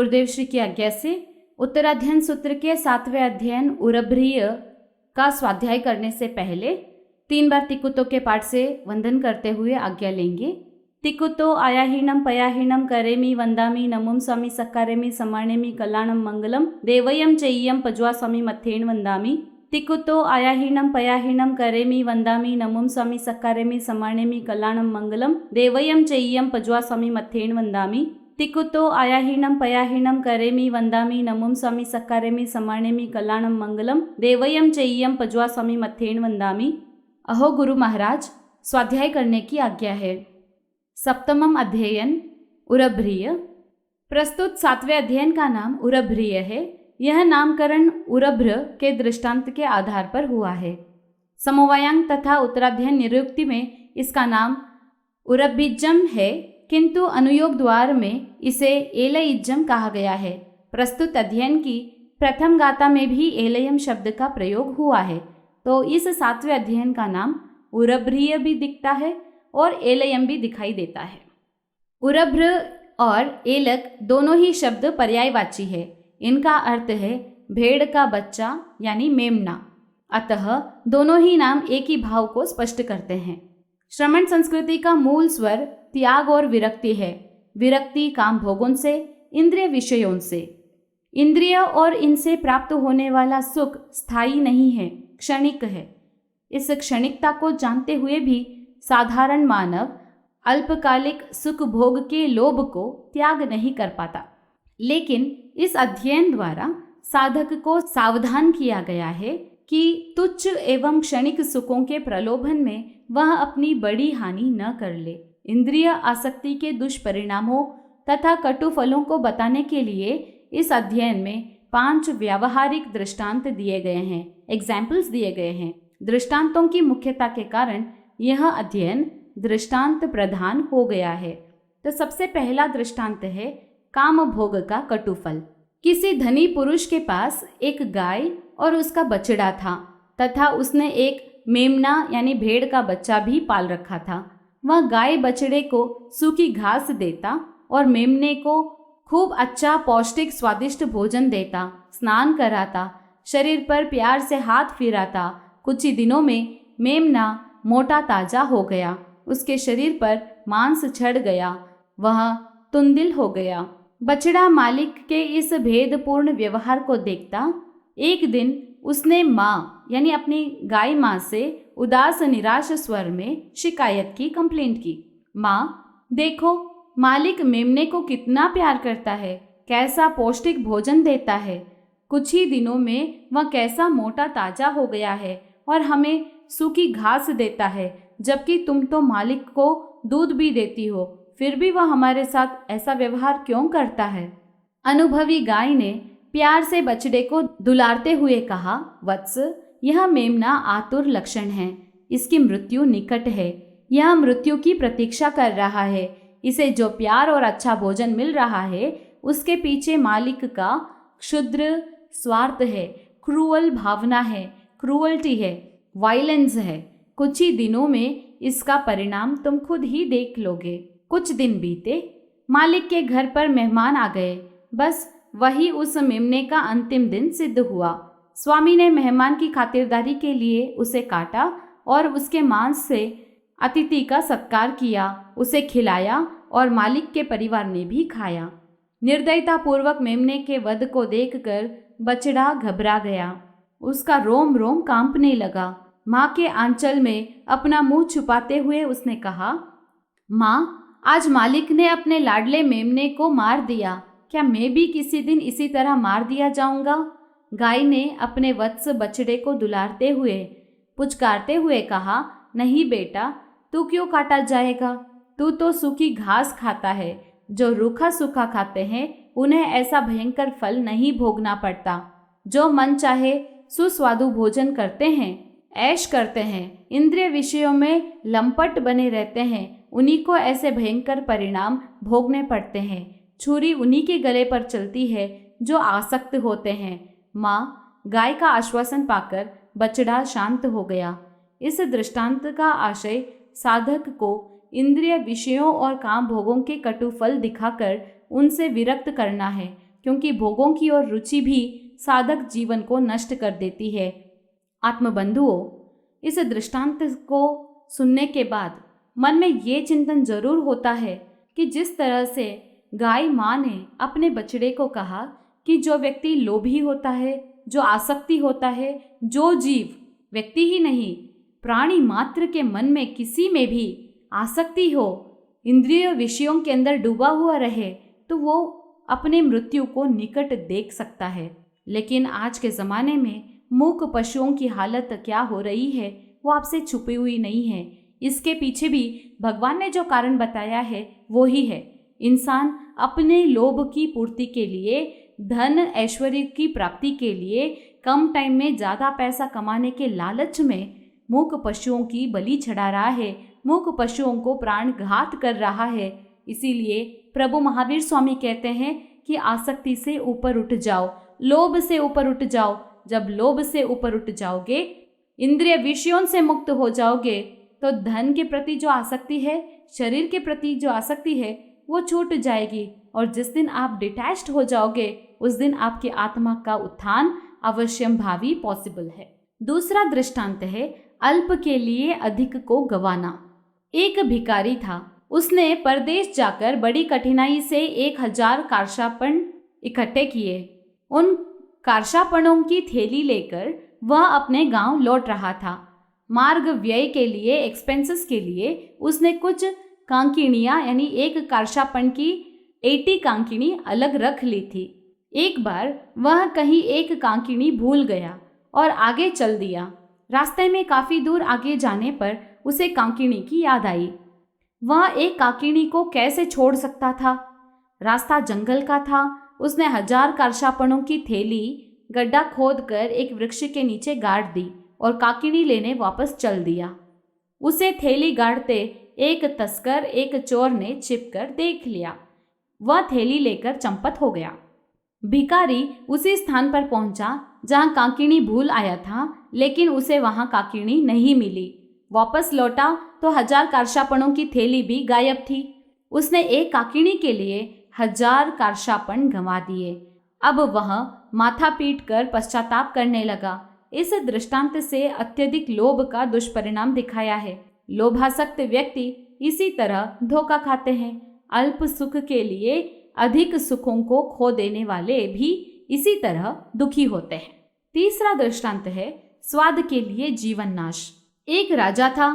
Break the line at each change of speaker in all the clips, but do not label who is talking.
गुरुदेव श्री की आज्ञा से उत्तराध्ययन सूत्र के 7वें अध्ययन उरभ्रिय का स्वाध्याय करने से पहले 3 बार तिकुतो के पाठ से वंदन करते हुए आज्ञा लेंगे। तिकुतो आयाहीनम पयाहीनम करेमि वंदामि नमुम स्वामी सक्कारेमि समाणेमि कल्याणम मंगलम देवयम चेय्यम पज्वा स्वामी मथेन वंदामि। तिकुतो आयाहीनम पयाहीनम करेमि वंदामि नमुम स्वामी सक्कारेमि समाणेमि कल्याणम मंगलम देवयम चेय्यम पज्वा स्वामी मथेन वंदामि। तिकुतो आयाहीनम पयाहीनम करेमि वंदामि नमुम स्वामी सक्कारेमि समाणेमि कल्याणम मंगलम देवयम चेय्यम पज्वा स्वामी मथेन वंदामि। अहो गुरु महाराज, स्वाध्याय करने की आज्ञा है। सप्तमम अध्ययन उरभ्रिय। प्रस्तुत 7वें अध्ययन का नाम उरभ्रिय है। यह नामकरण उरभ्र के दृष्टांत के आधार पर हुआ है। समवायांग तथा उत्तराध्ययन निरुक्ति में इसका नाम उरभिज्जम है, किंतु अनुयोग द्वार में इसे एलइज्जम कहा गया है। प्रस्तुत अध्ययन की प्रथम गाथा में भी एलयम शब्द का प्रयोग हुआ है, तो इस 7वें अध्ययन का नाम उरभ्रिय भी दिखता है और एलयम भी दिखाई देता है। उरभ्र और एलक दोनों ही शब्द पर्यायवाची है। इनका अर्थ है भेड़ का बच्चा यानी मेमना। अतः दोनों ही नाम एक ही भाव को स्पष्ट करते हैं। श्रमण संस्कृति का मूल स्वर त्याग और विरक्ति है। विरक्ति काम भोगों से, इंद्रिय विषयों से। इंद्रिय और इनसे प्राप्त होने वाला सुख स्थायी नहीं है, क्षणिक है। इस क्षणिकता को जानते हुए भी साधारण मानव अल्पकालिक सुख भोग के लोभ को त्याग नहीं कर पाता। लेकिन इस अध्ययन द्वारा साधक को सावधान किया गया है कि तुच्छ एवं क्षणिक सुखों के प्रलोभन में वह अपनी बड़ी हानि न कर ले। इंद्रिय आसक्ति के दुष्परिणामों तथा कटु फलों को बताने के लिए इस अध्ययन में 5 व्यावहारिक दृष्टांत दिए गए हैं, एग्जाम्पल्स दिए गए हैं। दृष्टांतों की मुख्यता के कारण यह अध्ययन दृष्टांत प्रधान हो गया है। तो सबसे पहला दृष्टांत है काम भोग का कटुफल। किसी धनी पुरुष के पास एक गाय और उसका बछड़ा था तथा उसने एक मेमना यानी भेड़ का बच्चा भी पाल रखा था। वह गाय बछड़े को सूखी घास देता और मेमने को खूब अच्छा पौष्टिक स्वादिष्ट भोजन देता, स्नान कराता, शरीर पर प्यार से हाथ फिराता। कुछ ही दिनों में मेमना मोटा ताजा हो गया, उसके शरीर पर मांस चढ़ गया, वह तुंदिल हो गया। बछड़ा मालिक के इस भेदपूर्ण व्यवहार को देखता एक दिन उसने माँ यानी अपनी गाय माँ से उदास निराश स्वर में शिकायत की, कंप्लेंट की। माँ देखो, मालिक मेमने को कितना प्यार करता है, कैसा पौष्टिक भोजन देता है। कुछ ही दिनों में वह कैसा मोटा ताजा हो गया है और हमें सूखी घास देता है, जबकि तुम तो मालिक को दूध भी देती हो, फिर भी वह हमारे साथ ऐसा व्यवहार क्यों करता है। अनुभवी गाय ने प्यार से बछड़े को दुलारते हुए कहा, वत्स, यह मेमना आतुर लक्षण है, इसकी मृत्यु निकट है, यह मृत्यु की प्रतीक्षा कर रहा है। इसे जो प्यार और अच्छा भोजन मिल रहा है उसके पीछे मालिक का क्षुद्र स्वार्थ है, क्रूअल भावना है, क्रूअल्टी है, वायलेंस है। कुछ ही दिनों में इसका परिणाम तुम खुद ही देख लोगे। कुछ दिन बीते, मालिक के घर पर मेहमान आ गए। बस वही उस मेमने का अंतिम दिन सिद्ध हुआ। स्वामी ने मेहमान की खातिरदारी के लिए उसे काटा और उसके मांस से अतिथि का सत्कार किया, उसे खिलाया और मालिक के परिवार ने भी खाया। निर्दयता पूर्वक मेमने के वध को देखकर बछड़ा घबरा गया, उसका रोम रोम कांपने लगा। माँ के आंचल में अपना मुंह छुपाते हुए उसने कहा, माँ, आज मालिक ने अपने लाडले मेमने को मार दिया, क्या मैं भी किसी दिन इसी तरह मार दिया जाऊंगा। गाय ने अपने वत्स बछड़े को दुलारते हुए पुचकारते हुए कहा, नहीं बेटा, तू क्यों काटा जाएगा, तू तो सूखी घास खाता है। जो रूखा सूखा खाते हैं उन्हें ऐसा भयंकर फल नहीं भोगना पड़ता। जो मन चाहे सुस्वादु भोजन करते हैं, ऐश करते हैं, इंद्रिय विषयों में लंपट बने रहते हैं, उन्हीं को ऐसे भयंकर परिणाम भोगने पड़ते हैं। छुरी उन्हीं के गले पर चलती है जो आसक्त होते हैं। माँ, गाय का आश्वासन पाकर बछड़ा शांत हो गया। इस दृष्टांत का आशय साधक को इंद्रिय विषयों और काम भोगों के कटु फल दिखाकर उनसे विरक्त करना है। क्योंकि भोगों की ओर रुचि भी साधक जीवन को नष्ट कर देती है। आत्मबंधुओं, इस दृष्टांत को सुनने के बाद मन में ये चिंतन जरूर होता है कि जिस तरह से गाय माँ ने अपने बछड़े को कहा कि जो व्यक्ति लोभी होता है, जो आसक्ति होता है, जो जीव, व्यक्ति ही नहीं प्राणी मात्र के मन में किसी में भी आसक्ति हो, इंद्रिय विषयों के अंदर डूबा हुआ रहे, तो वो अपने मृत्यु को निकट देख सकता है। लेकिन आज के ज़माने में मूक पशुओं की हालत क्या हो रही है वो आपसे छुपी हुई नहीं है। इसके पीछे भी भगवान ने जो कारण बताया है वो ही है। इंसान अपने लोभ की पूर्ति के लिए, धन ऐश्वर्य की प्राप्ति के लिए, कम टाइम में ज़्यादा पैसा कमाने के लालच में मूक पशुओं की बलि चढ़ा रहा है, मूक पशुओं को प्राणघात कर रहा है। इसीलिए प्रभु महावीर स्वामी कहते हैं कि आसक्ति से ऊपर उठ जाओ, लोभ से ऊपर उठ जाओ। जब लोभ से ऊपर उठ जाओगे, इंद्रिय विषयों से मुक्त हो जाओगे, तो धन के प्रति जो आसक्ति है, शरीर के प्रति जो आसक्ति है, वो छूट जाएगी। और जिस दिन आप डिटैच्ड हो जाओगे, उस दिन आपकी आत्मा का उत्थान अवश्यम भावी पॉसिबल है। दूसरा दृष्टांत है अल्प के लिए अधिक को गवाना। एक भिखारी था, उसने परदेश जाकर बड़ी कठिनाई से 1000 कार्शापण इकट्ठे किए। उन कार्शापणों की थैली लेकर वह अपने गांव लौट रहा था। मार्ग व्यय के लिए, एक्सपेंसेस के लिए उसने कुछ कांकिणियां यानी एक कार्शापण की 80 कांकिणी अलग रख ली थी। एक बार वह कहीं एक कांकिणी भूल गया और आगे चल दिया। रास्ते में काफी दूर आगे जाने पर उसे कांकिणी की याद आई। वह एक कांकिणी को कैसे छोड़ सकता था? रास्ता जंगल का था। उसने 1000 कार्शापणों की थैली गड्ढा खोदकर एक वृक्ष के नीचे गाड़ दी और कांकिणी लेने वापस चल दिया। उसे थैली गाड़ते एक तस्कर, एक चोर ने छिपकर देख लिया। वह थैली लेकर चंपत हो गया। भिखारी उसी स्थान पर पहुंचा जहां कांकिणी भूल आया था, लेकिन उसे वहां कांकिणी नहीं मिली। वापस लौटा तो 1000 कार्शापणों की थैली भी गायब थी। उसने एक कांकिणी के लिए 1000 कार्शापण गंवा दिए। अब वह माथा पीट कर पश्चाताप करने लगा। इस दृष्टांत से अत्यधिक लोभ का दुष्परिणाम दिखाया है। लोभासक्त व्यक्ति इसी तरह धोखा खाते हैं। अल्प सुख के लिए अधिक सुखों को खो देने वाले भी इसी तरह दुखी होते हैं। तीसरा दृष्टांत है स्वाद के लिए जीवन नाश। एक राजा था,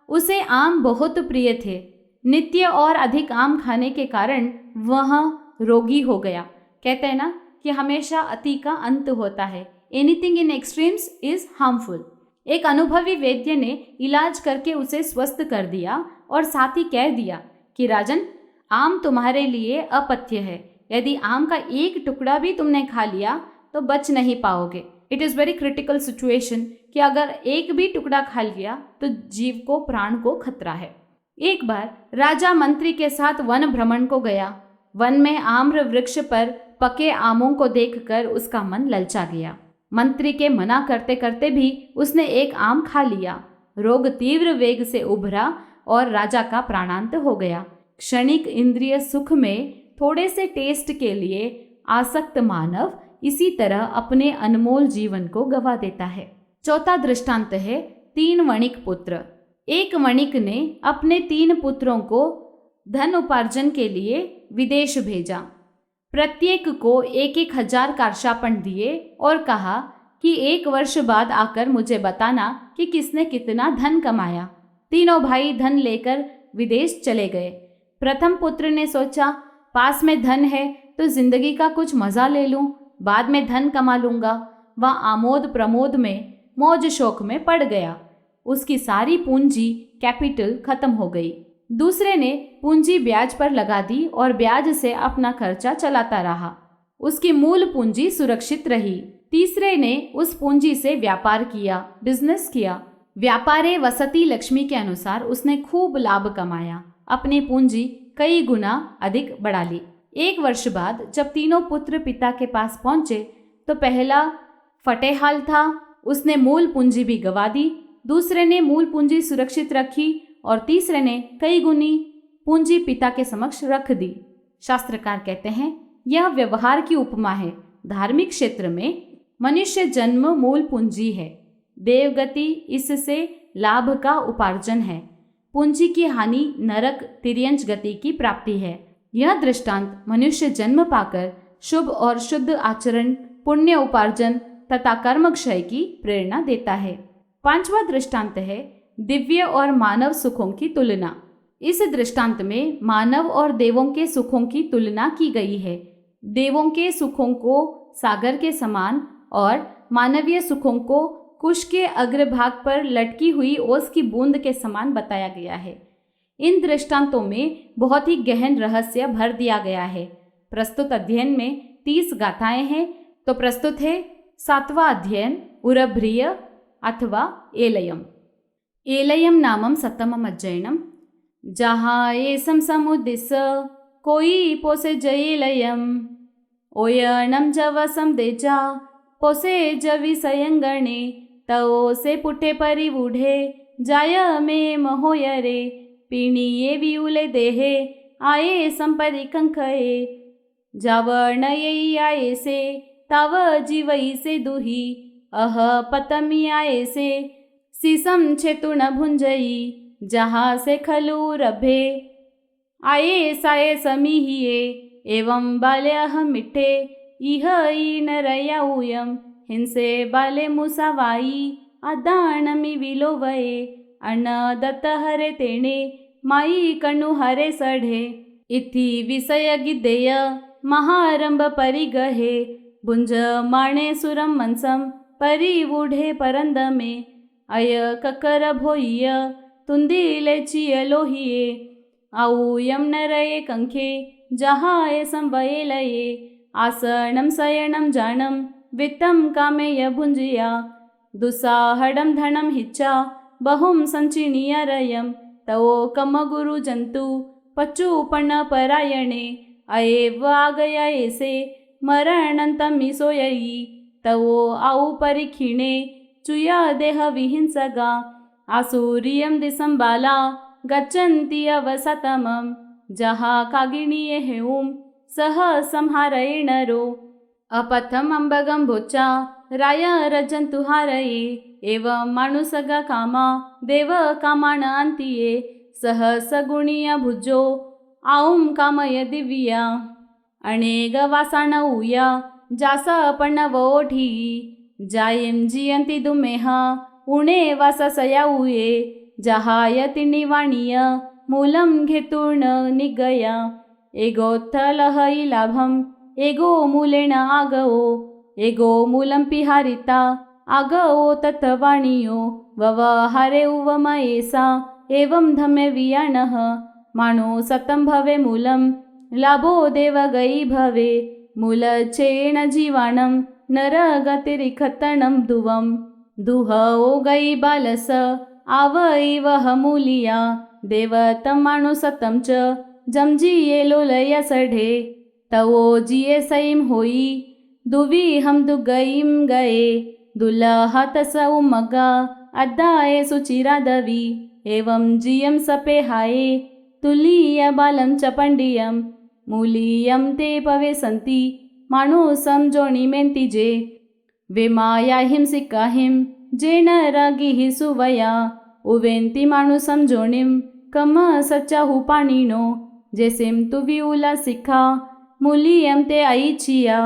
उसे आम बहुत प्रिय थे। नित्य और अधिक आम खाने के कारण वह रोगी हो गया। कहते हैं ना कि हमेशा अति का अंत होता है। Anything in extremes is harmful. एक अनुभवी वैद्य ने इलाज करके उसे स्वस्थ कर दिया और साथ ही कह दिया कि राजन, आम तुम्हारे लिए अपथ्य है। यदि आम का एक टुकड़ा भी तुमने खा लिया तो बच नहीं पाओगे। It is very critical situation कि अगर एक भी टुकड़ा खा लिया तो जीव को, प्राण को खतरा है। एक बार राजा मंत्री के साथ वन भ्रमण को गया। वन में आम्र वृक्ष पर पके आमों को देखकर उसका मन ललचा गया। मंत्री के मना करते करते भी उसने एक आम खा लिया। रोग तीव्र वेग से उभरा और राजा का प्राणांत हो गया। क्षणिक इंद्रिय सुख में थोड़े से टेस्ट के लिए आसक्त मानव इसी तरह अपने अनमोल जीवन को गवा देता है। चौथा दृष्टांत है 3 वणिक पुत्र। एक वणिक ने अपने 3 पुत्रों को धन उपार्जन के लिए विदेश भेजा। प्रत्येक को 1,000 कार्शापण दिए और कहा कि 1 वर्ष बाद आकर मुझे बताना कि किसने कितना धन कमाया। तीनों भाई धन लेकर विदेश चले गए। प्रथम पुत्र ने सोचा, पास में धन है तो जिंदगी का कुछ मजा ले लूं, बाद में धन कमा लूंगा। वह आमोद प्रमोद में, मौज शौक में पड़ गया। उसकी सारी पूंजी, कैपिटल खत्म हो गई। दूसरे ने पूंजी ब्याज पर लगा दी और ब्याज से अपना खर्चा चलाता रहा। उसकी मूल पूंजी सुरक्षित रही। तीसरे ने उस पूंजी से व्यापार किया, बिजनेस किया। व्यापारे वसति लक्ष्मी के अनुसार उसने खूब लाभ कमाया, अपनी पूंजी कई गुना अधिक बढ़ा ली। 1 वर्ष बाद जब तीनों पुत्र पिता के पास पहुंचे तो पहला फटेहाल था, उसने मूल पूंजी भी गवा दी। दूसरे ने मूल पूंजी सुरक्षित रखी और तीसरे ने कई गुनी पूंजी पिता के समक्ष रख दी। शास्त्रकार कहते हैं यह व्यवहार की उपमा है। धार्मिक क्षेत्र में मनुष्य जन्म मूल पूंजी है। देवगति इससे लाभ का उपार्जन है। पूंजी की हानि नरक तिर्यंच गति की प्राप्ति है। यह दृष्टांत मनुष्य जन्म पाकर शुभ और शुद्ध आचरण, पुण्य उपार्जन तथा कर्मक्षय की प्रेरणा देता है। पांचवा दृष्टांत है दिव्य और मानव सुखों की तुलना। इस दृष्टांत में मानव और देवों के सुखों की तुलना की गई है। देवों के सुखों को सागर के समान और मानवीय सुखों को कुश के अग्रभाग पर लटकी हुई ओस की बूंद के समान बताया गया है। इन दृष्टांतों में बहुत ही गहन रहस्य भर दिया गया है। प्रस्तुत अध्ययन में 30 गाथाएं हैं, तो प्रस्तुत है 7वां अध्ययन उरभ्रिय अथवा एलयम। एलयम नामम सप्तमम अध्ययनम। जहाँ एसम समुद्दिश्य कोई पोसे जयेलयम ओयनम जवसम देजा पोसे जवि सयंगणे तओ से पुटे परिवूढ़े जाय में महोयरे पीणीये विउले देहे आये संपरि कंखये जावणयै आये से ताव जीवई से दुही अह पतमी आये से सीसम छेतुण भुंजई जहाँ से खलु रभे आये साये समीहिये एवं बाले अहम मिठे इह नरया ऊयम हिंसे बाले मुसावाई अदानमि विलोवये अन्न दत्त हरे तेणे माई कणु हरे सढ़े इति विषय गिद्देय महारंभ परिगहे भुंज माणे सुरम मनसम परिवूढ़े परंदमे अय ककर भोय तुंदीले चिय लोहिये आऊयम नरये कंखे जहाय संवयेलये आसनम शयनम जानम वित्तम कामेय भुंजिया दुस्साहडम धनम हिच्चा बहुम संचिनीय रयम तवो कम गुरु जंतु पच्चूपन्न परायणे अयेव आगया ऐसे मरणंतम सोयई तवो आउ परिखिणे चुया देह विहिंसगा आसूरियम दिसं बाला गच्छन्ति अवसतमम जहा कागिनीये हेउम सह संहारये नरो अपथम अंबगम भोचा राय रजंतु हारये एवं मानुसगा कामा देव कामान अंतिये सह सगुणिया भुजो आऊम कामय दिव्या अनेक वासाण उया जासा पणवोठी जायम जियंती दुमेहा उणे वासा सयाऊये जहायति निवाणीय मूलम घेतूर्ण निगया एगोत्थलहई लाभम एगो मूलेन आगवो एगो मूलं पिहारिता आगवो तत्वाणियो ववहारे उवमयेसा एवं धम्य वियानः मानो सतं भवे मूलं लाभो देव गई भवे मूलचेण जीवाणं नरगतिरिखतनं दुवं दुह ओ गई बालस आवैवह मूलिया देवतं मानो सतं च जमजिये लोलया सढ़े तवो जिये सईम होई दुवी हम दुगईम गए दुल्हा तस उमगा अद्दाए सुचिरा दवी एवं जियम सपे हाये तुलीय बालम चपंडियम मूलियम ते पवे संति मानुसम जोणी मेंतिजे वे माया हिम सिक्काहिम जेन रागी ही सुवया उवेंती मानुसम जोणिम कम सच्चा हु पाणीनो जैसेम तुवी उला सिखा मूलियम ते ऐच्छिया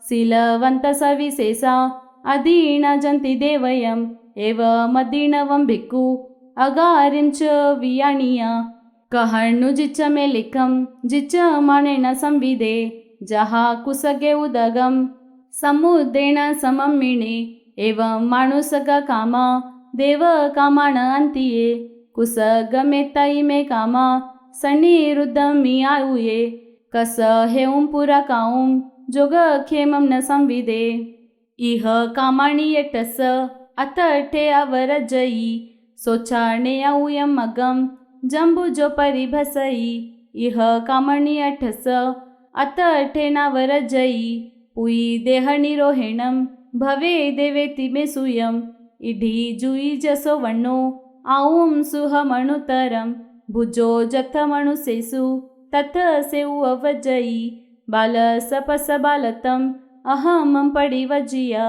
शीलवंत सविशेषा अदीन जंति देवयम एव मदीनवं भिक्खु अगारिं च वियाणीया कहर्नु जिच्च मे लिखम जिच्च मानेन संविदे जहा कुसगे उदगम समुद्रेण समं मिणे एवं मानुसगा कामा देव कामाण अंतिये कुसगमेत्तई मे कामा सन्निरुद्धं मियाऊये कस हेउम पुरा काउम जोग खेमम न संविदे इह कामाणी यटस अतठे अवरजई सोचाणे आऊयम मगम जंबु जो परिभसई इह कामाणी अठस अतठे नावरजई पुई देह निरोहेणम भवे देवेति मे सुयम इढी जुई जसो वण्णो आऊम सुह मणुतरम भुजो जथ मणुसेसु तथ सेउ अवजई बाल सपस बालतम अहमं पडिवजिया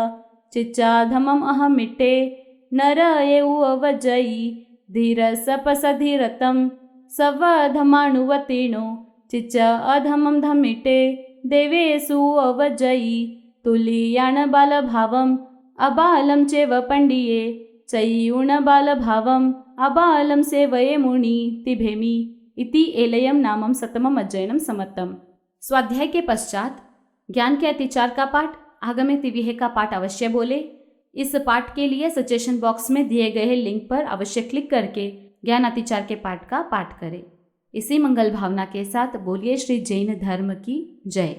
चिच्चाधमम अहमिट्टे नर एउ अवजयी धीर सपस धीरतम सवधमाणुवतीर्णो चिच्च अधमं धमिटे देवेषु अवजयी तुलीयान बालभावम अबालं चेव पंडिये चय्यूण बालभावम अबालं सेवये मुनि तिभेमि इति एलयम नामम सतमम अध्ययनम समत्तम। स्वाध्याय के पश्चात ज्ञान के अतिचार का पाठ, आगमे तिविहे का पाठ अवश्य बोले। इस पाठ के लिए सजेशन बॉक्स में दिए गए लिंक पर अवश्य क्लिक करके ज्ञान अतिचार के पाठ का पाठ करें। इसी मंगल भावना के साथ बोलिए श्री जैन धर्म की जय।